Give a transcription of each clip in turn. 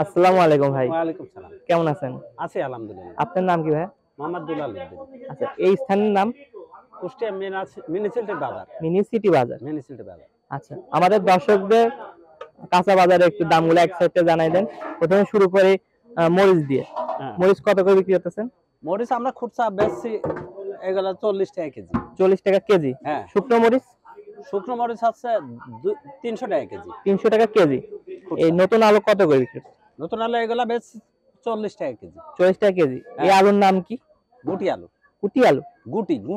আসসালামু আলাইকুম ভাই। ওয়ালাইকুম সালাম। কেমন আছেন? আছি আলহামদুলিল্লাহ। আপনার নাম কি ভাই? মোহাম্মদ দুলাল উদ্দিন। আচ্ছা, এই স্থানের নাম? কুষ্টিয়া মিনিসিপালিটি বাজার। মিনি সিটি বাজার। মিনিসিপালিটি বাজার। আচ্ছা, আমাদের দর্শকদের কাঁচা বাজারের একটু দামগুলো এক সাইডে জানাই দেন। প্রথমে শুরু করি মরিচ দিয়ে। হ্যাঁ। মরিচ কত করে বিক্রি করতেছেন? মরিচ আমরা খুচরা বেচছি এগুলা 40 টাকা কেজি। 40 টাকা কেজি। হ্যাঁ। শুকনো মরিচ? শুকনো মরিচ হচ্ছে 300 টাকা কেজি। 300 টাকা কেজি। এই নতুন আলু কত করে বিক্রি করতেছেন? নতুন আলু এগুলা বেচছি 40 টাকা কেজি। 40 টাকা কেজি। এই হ্যাঁ। আলুর নাম কি? গুটি আলু। কুটি আলু?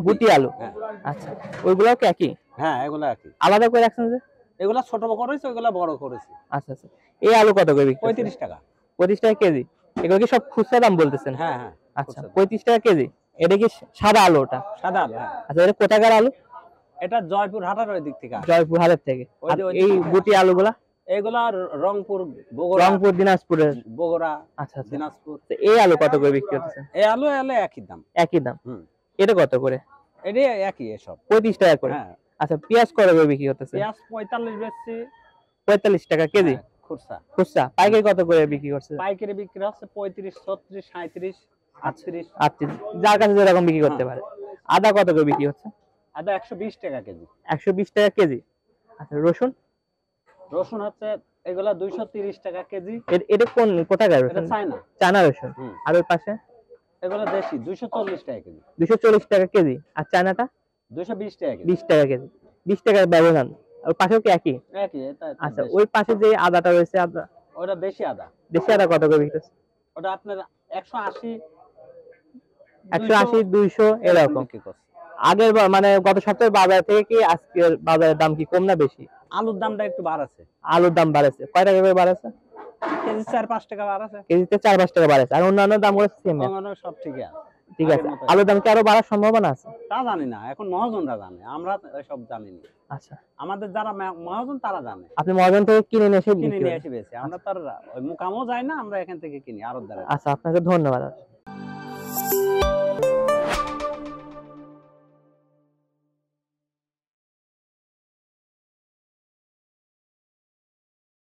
গুটি আলু। হ্যাঁ। আচ্ছা, ওইগুলাও কি একই? হ্যাঁ, এগুলা একই। আলাদা করে রাখছেন যে? এগুলা ছোট করেছি, ওগুলা বড় করেছি। আচ্ছা আচ্ছা। এই আলু কত করে বিক্রি করতেছেন? 35 টাকা। 35 টাকা কেজি। এগুলো কি সব খুচরা দাম বলতেছেন? হ্যাঁ, হ্যাঁ। আচ্ছা, 35 টাকা কেজি। এটা কি সাদা আলু ওটা? সাদা আলু, হ্যাঁ। আচ্ছা, এটা কোথাকার আলু? এটা জয়পুর হাটার ওই দিক থেকে আসে। জয়পুর হাটের থেকে। ওই আর যে ওই এই দিক থেকে গুটি আলুগুলা? এগুলা রংপুর, বগুড়া, রংপুর, দিনাজপুরের। বগুড়া, আচ্ছা আচ্ছা। দিনাজপুর। তো এই আলু কত করে বিক্রি করতেছেন? এই আলু একই দাম। একই দাম। হুম। এটা কত করে? এটি একই এসব। 35 টাকা করে। হ্যাঁ। আচ্ছা, পেঁয়াজ কত করে বিক্রি করতেছেন? পেঁয়াজ 45 বেচছি। 45 টাকা কেজি। হ্যাঁ, খুচরা। খুচরা। পাইকারি কত করে বিক্রি করছে? পাইকারি বিক্রি হচ্ছে 35, 36, 37, 38। আচ্ছা, যার কাছে যেরকম বিক্রি করতে হ্যাঁ। পারে। আদা কত করে বিক্রি হচ্ছে? আদা 120 টাকা কেজি। 120 টাকা কেজি। আচ্ছা, রসুন? রসুন হচ্ছে এগুলা 230 টাকা কেজি। এটা কোথাকার এটা রসুন? চায়না। চায়না রসুন। হুম। আর ওই পাশে? এগুলা দেশি 240 টাকা কেজি। 240 টাকা কেজি। আর চায়নাটা? 220 টাকা কেজি। 20 টাকা কেজি। 20 টাকার ব্যবধান। আর পাশেও কি একই? একই, এটা আচ্ছা, দেশি। ওই পাশে যে আদাটা রয়েছে, আদা, ওটা দেশি আদা। দেশি আদা কত করে বিক্রি হচ্ছে? ওটা আপনার 180, 180, 200 এরকম। বিক্রি করছে। আগের মানে গত সপ্তাহের বাজার থেকে কি আজকের বাজারের দাম কি কম না বেশি? আলুর দামটা একটু বাড়াছে। আলুর দাম বাড়েছে। কয় টাকা করে বাড়েছে? কেজি 4-5 টাকা বাড়াছে। কেজিতে 4-5 টাকা বাড়েছে। আর অন্যান্য দামগুলো সেম? অন্যান্য সব ঠিকই আছে। ঠিক আগের আছে। মতোই। আলুর দাম কি আরো বাড়ার সম্ভাবনা আছে? তা জানি না। এখন মহাজনরা জানে। আমরা এসব জানি না। আচ্ছা। আমাদের যারা মহাজন তারা জানে। আপনি মহাজন থেকে কিনে নিয়ে এসে কিনে বিক্রি নিয়ে করেন? এসে বেচি। আমরা তো আর ওই মুকামও যাই না, আমরা এখান থেকে কিনি আড়তদারের। আচ্ছা, আপনাকে ধন্যবাদ।